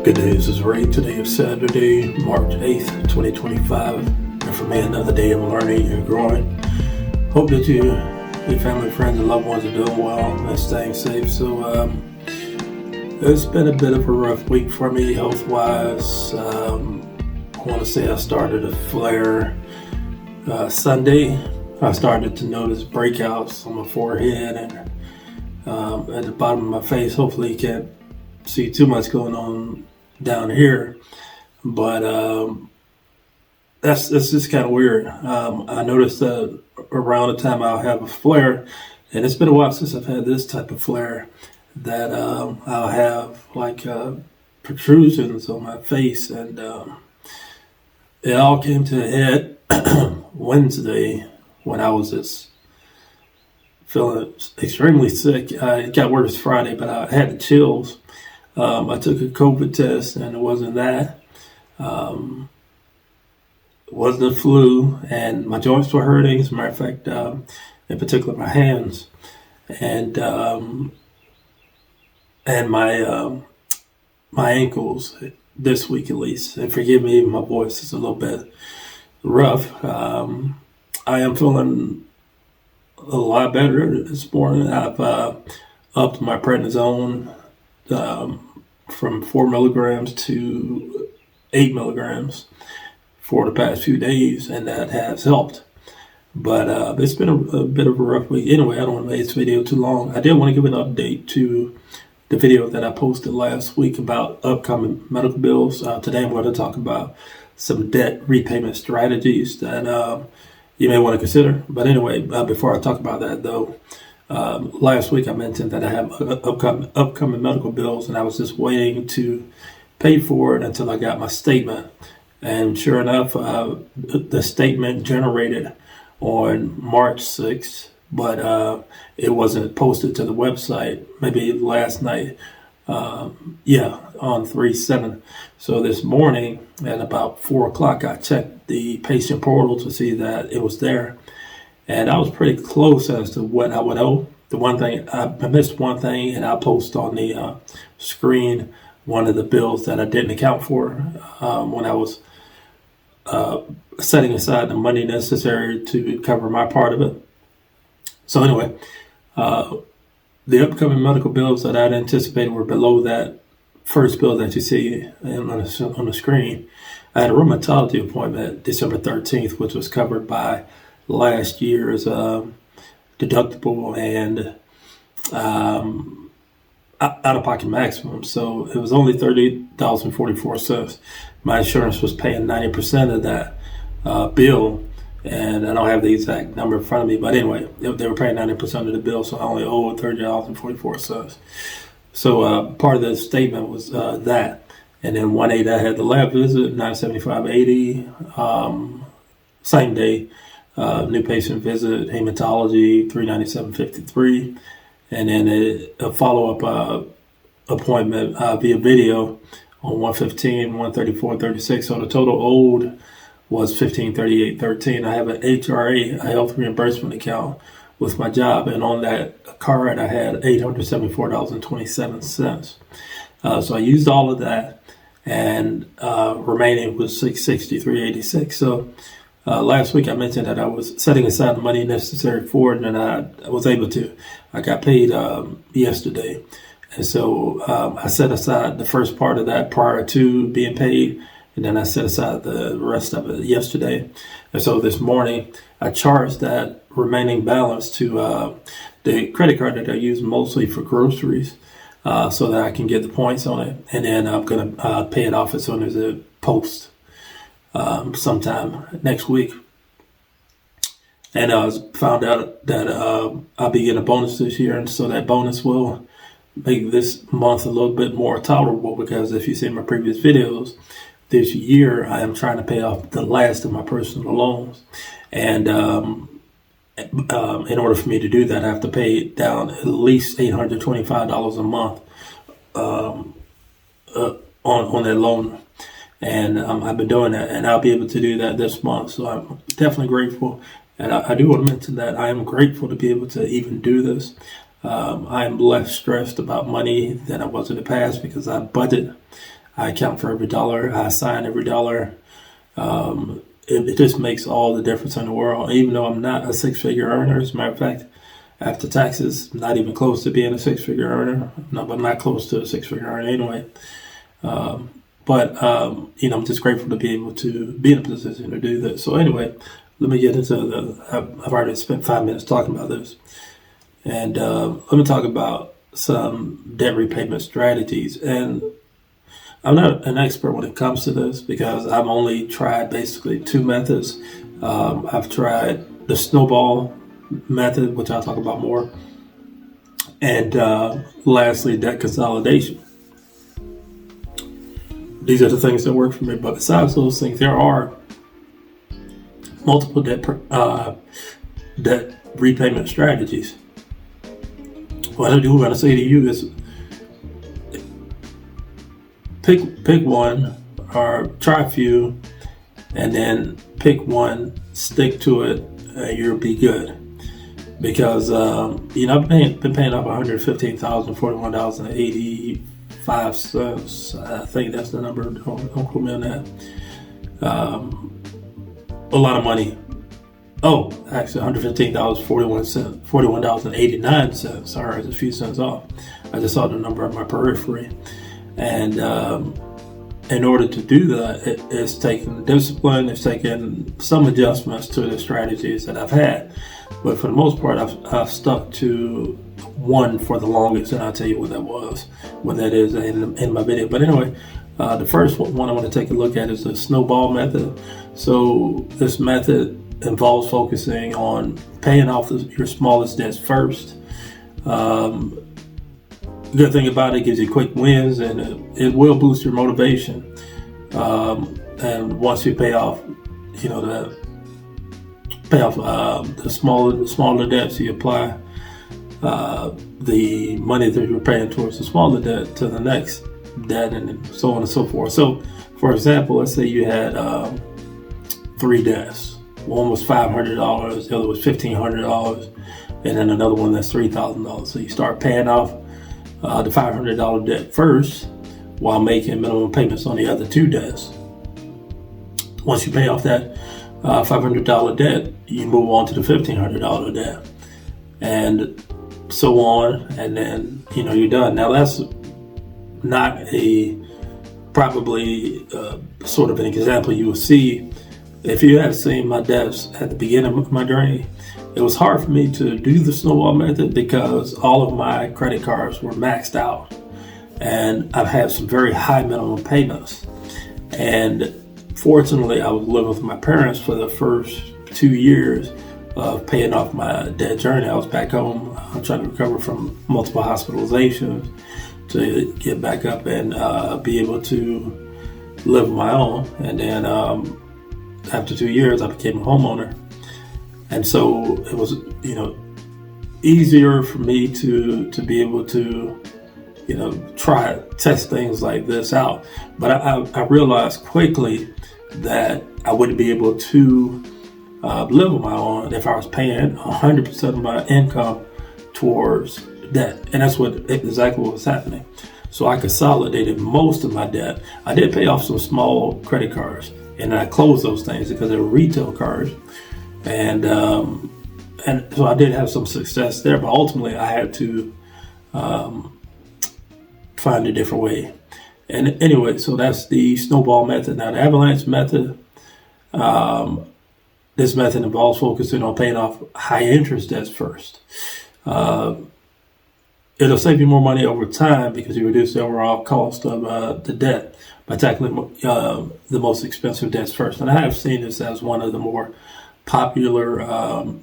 Good day, this is Ray. Today is Saturday, March 8th, 2025. And for me, another day of learning and growing. Hope that you, your family, friends, and loved ones are doing well and staying safe. So, it's been a bit of a rough week for me health-wise. I want to say I started a flare Sunday. I started to notice breakouts on my forehead and at the bottom of my face. Hopefully you can't see too much going on down here, but that's just kind of weird. I noticed that around the time I'll have a flare, and it's been a while since I've had this type of flare, that I'll have like protrusions on my face, and it all came to a head Wednesday when I was just feeling extremely sick. It got worse Friday, but I had the chills. I took a COVID test, and it wasn't that. It wasn't the flu, and my joints were hurting. As a matter of fact, in particular, my hands, and my ankles this week at least. And forgive me, my voice is a little bit rough. I am feeling a lot better this morning. I've upped my prednisone from 4 milligrams to 8 milligrams for the past few days, and that has helped. But it's been a bit of a rough week. Anyway, I don't want to make this video too long. I did want to give an update to the video that I posted last week about upcoming medical bills. Today I'm going to talk about some debt repayment strategies that you may want to consider. But anyway, before I talk about that though, last week I mentioned that I have upcoming medical bills, and I was just waiting to pay for it until I got my statement. And sure enough, the statement generated on March 6th, but it wasn't posted to the website maybe last night. On 3/7. So this morning at about 4 o'clock, I checked the patient portal to see that it was there. And I was pretty close as to what I would owe. The one thing, I missed one thing, and I'll post on the screen one of the bills that I didn't account for when I was setting aside the money necessary to cover my part of it. So anyway, the upcoming medical bills that I'd anticipated were below that first bill that you see on the screen. I had a rheumatology appointment December 13th, which was covered by last year's deductible and out-of-pocket maximum. So it was only $30.44. My insurance was paying 90% of that bill, and I don't have the exact number in front of me, but anyway, they were paying 90% of the bill, so I only owed $30.44. So part of the statement was that. And then 1/8, I had the lab visit, $975.80. Same day. New patient visit, hematology, $397.53, and then a follow-up appointment via video on 1/15, $134.36. So the total owed was $1538.13. I have an HRA, a health reimbursement account with my job, and on that card I had $874.27. So I used all of that, and remaining was $663.86. So last week I mentioned that I was setting aside the money necessary for it, and I was able to. I got paid yesterday, and so I set aside the first part of that prior to being paid, and then I set aside the rest of it yesterday. And so this morning I charged that remaining balance to the credit card that I use mostly for groceries, so that I can get the points on it, and then I'm going to pay it off as soon as it posts. Sometime next week. And I found out that I'll be getting a bonus this year, and so that bonus will make this month a little bit more tolerable, because if you see my previous videos, this year I am trying to pay off the last of my personal loans, and in order for me to do that, I have to pay down at least $825 a month on that loan. And I've been doing that, and I'll be able to do that this month. So I'm definitely grateful. And I do want to mention that I am grateful to be able to even do this. I am less stressed about money than I was in the past because I budget I account for every dollar. I assign every dollar. It just makes all the difference in the world. Even though I'm not a six-figure earner, as a matter of fact, after taxes, not even close to being a six-figure earner. No, but not close to a six-figure earner anyway. I'm just grateful to be able to be in a position to do this. So anyway, let me get into I've already spent 5 minutes talking about this. And let me talk about some debt repayment strategies. And I'm not an expert when it comes to this because I've only tried basically two methods. I've tried the Snowball Method, which I'll talk about more. And lastly, debt consolidation. These are the things that work for me. But besides those things, there are multiple debt repayment strategies. What I do want to say to you is pick one or try a few, and then pick one, stick to it, and you'll be good. Because I've been paying off $115,041.85. I think that's the number. Don't quote me on that. A lot of money. Oh, actually, $115,041.89. Sorry, it's a few cents off. I just saw the number on my periphery. And in order to do that, it's taken discipline. It's taken some adjustments to the strategies that I've had. But for the most part, I've stuck to one for the longest, and I'll tell you what that is in my video. But anyway, the first one I want to take a look at is the Snowball Method. So this method involves focusing on paying off your smallest debts first. Good thing about it gives you quick wins, and it will boost your motivation. And once you pay off, the smaller debts, you apply the money that you're paying towards the smaller debt to the next debt, and so on and so forth. So, for example, let's say you had 3 debts. One was $500, the other was $1,500, and then another one that's $3,000. So you start paying off the $500 debt first while making minimum payments on the other 2 debts. Once you pay off that $500 debt, you move on to the $1,500 debt, and so on, and then you're done. Now that's not probably sort of an example you will see. If you had seen my debts at the beginning of my journey, it was hard for me to do the Snowball Method because all of my credit cards were maxed out, and I've had some very high minimum payments. And fortunately, I was living with my parents for the first 2 years of paying off my debt journey. I was back home trying to recover from multiple hospitalizations to get back up and be able to live on my own. And then after 2 years, I became a homeowner. And so it was, easier for me to be able to, test things like this out. But I realized quickly that I wouldn't be able to live on my own if I was paying 100% of my income towards debt. And that's exactly what was happening. So I consolidated most of my debt. I did pay off some small credit cards, and I closed those things because they were retail cards. And so I did have some success there, but ultimately I had to find a different way. And anyway, so that's the Snowball Method. Now the Avalanche Method, this method involves focusing on paying off high interest debts first. It'll save you more money over time because you reduce the overall cost of the debt by tackling the most expensive debts first. And I have seen this as one of the more popular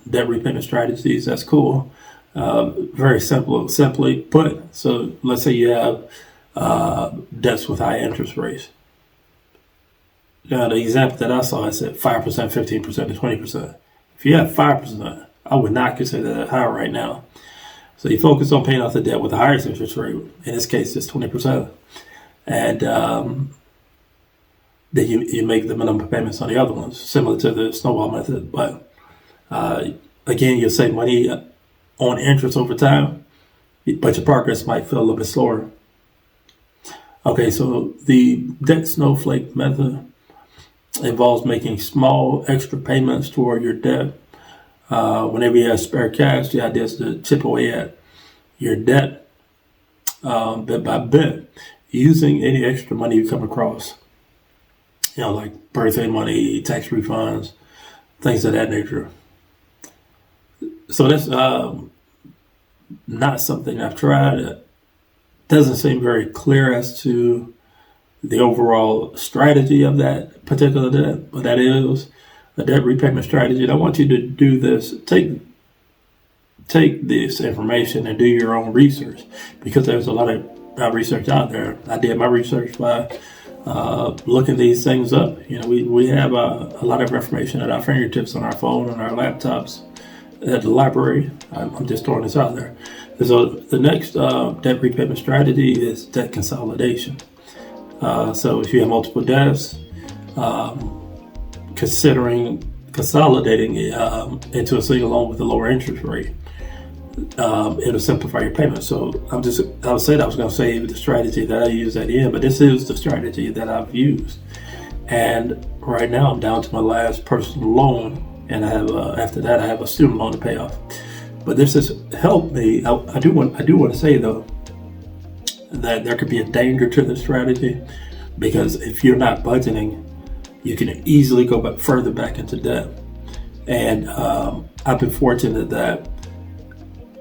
debt repayment strategies. That's cool. Very simply put. So let's say you have debts with high interest rates. Now the example that I saw, I said 5%, 15%, and 20%. If you have 5%, I would not consider that high right now. So you focus on paying off the debt with the highest interest rate. In this case, it's 20%. And then you make the minimum payments on the other ones, similar to the Snowball Method. But again, you'll save money on interest over time, but your progress might feel a little bit slower. Okay, so the debt Snowflake method involves making small extra payments toward your debt. Whenever you have spare cash, the idea is to chip away at your debt bit by bit, using any extra money you come across. Like birthday money, tax refunds, things of that nature. So that's not something I've tried. It doesn't seem very clear as to the overall strategy of that particular debt, but that is a debt repayment strategy. And I want you to do this. Take this information and do your own research, because there's a lot of research out there. I did my research by looking these things up. We have a lot of information at our fingertips on our phone and our laptops at the library. I'm just throwing this out there. So the next debt repayment strategy is debt consolidation. So if you have multiple debts, considering consolidating into a single loan with a lower interest rate, it'll simplify your payment. So I was going to say the strategy that I use at the end, but this is the strategy that I've used. And right now I'm down to my last personal loan, and I have after that I have a student loan to pay off. But this has helped me. I do want to say though that there could be a danger to this strategy, because if you're not budgeting, you can easily go further back into debt. And I've been fortunate that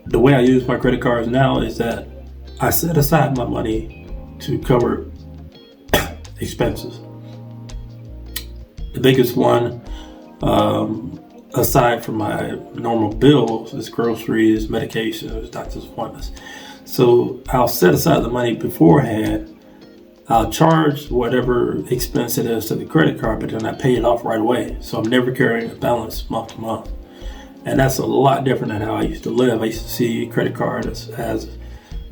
the way I use my credit cards now is that I set aside my money to cover expenses. The biggest one, aside from my normal bills, is groceries, medications, doctor's appointments. So I'll set aside the money beforehand. I'll charge whatever expense it is to the credit card, but then I pay it off right away. So I'm never carrying a balance month to month. And that's a lot different than how I used to live. I used to see credit card as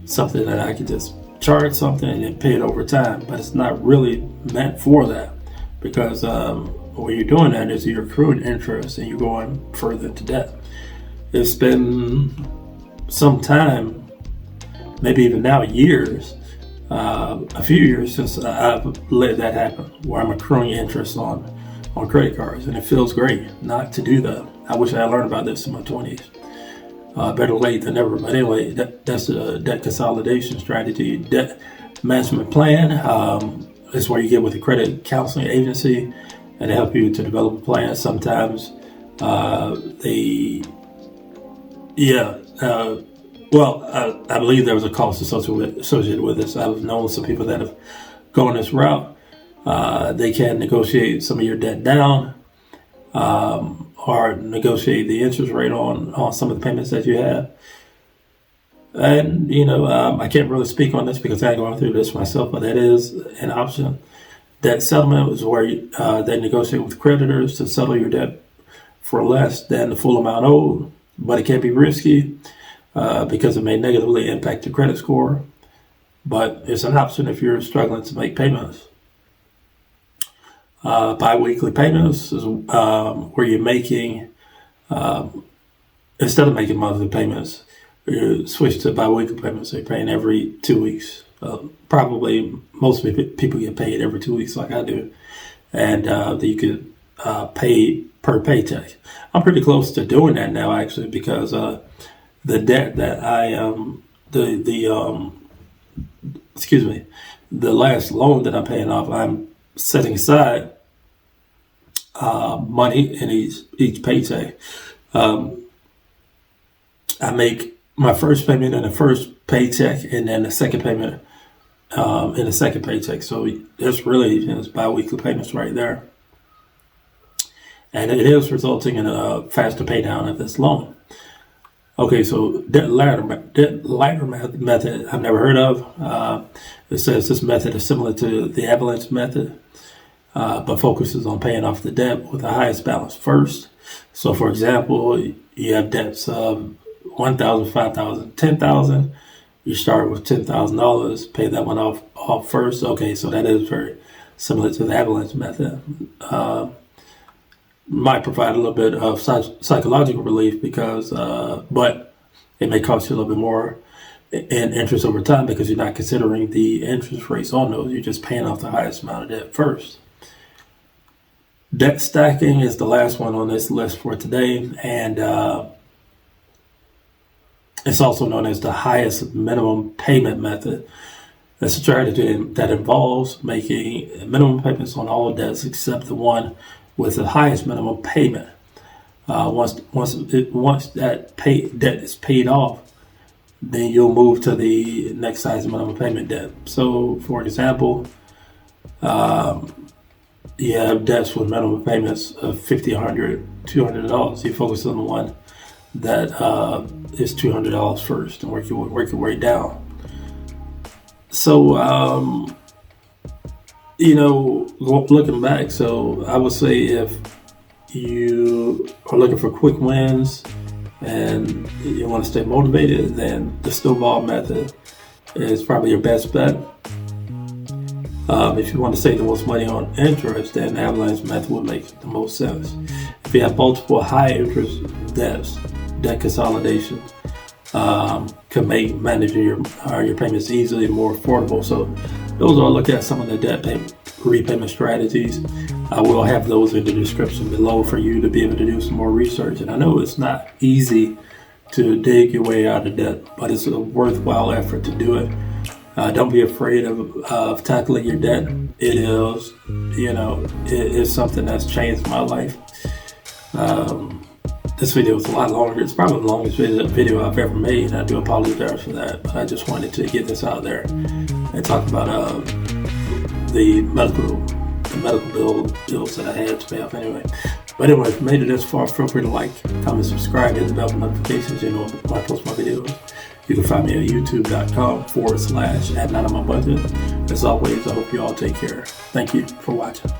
something that I could just charge something and then pay it over time. But it's not really meant for that, because when you're doing that is you're accruing interest and you're going further into debt. It's been some time, maybe even now years, a few years since I've let that happen, where I'm accruing interest on credit cards, and it feels great not to do that. I wish I had learned about this in my 20s. Better late than never. But anyway, that's a debt consolidation strategy. Debt management plan is where you get with a credit counseling agency, and they help you to develop a plan. Sometimes I believe there was a cost associated with this. I've known some people that have gone this route. They can negotiate some of your debt down, or negotiate the interest rate on some of the payments that you have. And, I can't really speak on this because I ain't going through this myself, but that is an option. Debt settlement is where they negotiate with creditors to settle your debt for less than the full amount owed, but it can be risky because it may negatively impact your credit score. But it's an option if you're struggling to make payments. Bi-weekly payments is where you're making, instead of making monthly payments, you switch to bi-weekly payments. So you're paying every 2 weeks. Probably most people get paid every 2 weeks like I do. And you could pay per paycheck. I'm pretty close to doing that now, actually, because the debt that the last loan that I'm paying off, I'm setting aside money in each paycheck. I make my first payment in the first paycheck, and then the second payment in the second paycheck. So it's really it's bi-weekly payments right there, and it is resulting in a faster pay down of this loan. Okay, so debt ladder method I've never heard of. It says this method is similar to the Avalanche Method, but focuses on paying off the debt with the highest balance first. So, for example, you have debts of $1,000, $5,000, $10,000. You start with $10,000, pay that one off first. Okay, so that is very similar to the Avalanche Method. Might provide a little bit of psychological relief because, but it may cost you a little bit more in interest over time because you're not considering the interest rates on those. You're just paying off the highest amount of debt first. Debt stacking is the last one on this list for today, and it's also known as the highest minimum payment method. It's a strategy that involves making minimum payments on all debts except the one with the highest minimum payment. Once that debt is paid off, then you'll move to the next size minimum payment debt. So, for example, you have debts with minimum payments of $50, $100, $200. You focus on the one that is $200 first and work your way down. So, looking back, so I would say if you are looking for quick wins and you want to stay motivated, then the Snowball Method is probably your best bet. If you want to save the most money on interest, then the Avalanche Method would make the most sense. If you have multiple high interest debts, debt consolidation can make managing your payments easily and more affordable. So those are a look at some of the debt repayment strategies. I will have those in the description below for you to be able to do some more research. And I know it's not easy to dig your way out of debt, but it's a worthwhile effort to do it. Don't be afraid of tackling your debt. It is something that's changed my life. This video is a lot longer. It's probably the longest video I've ever made. I do apologize for that, but I just wanted to get this out there and talk about the medical bills that I had to pay off anyway. But anyway, if you made it this far, feel free to like, comment, subscribe, hit the bell for notifications. You know when I post my videos. You can find me at youtube.com/@NotOnMyBudget. As always, I hope you all take care. Thank you for watching.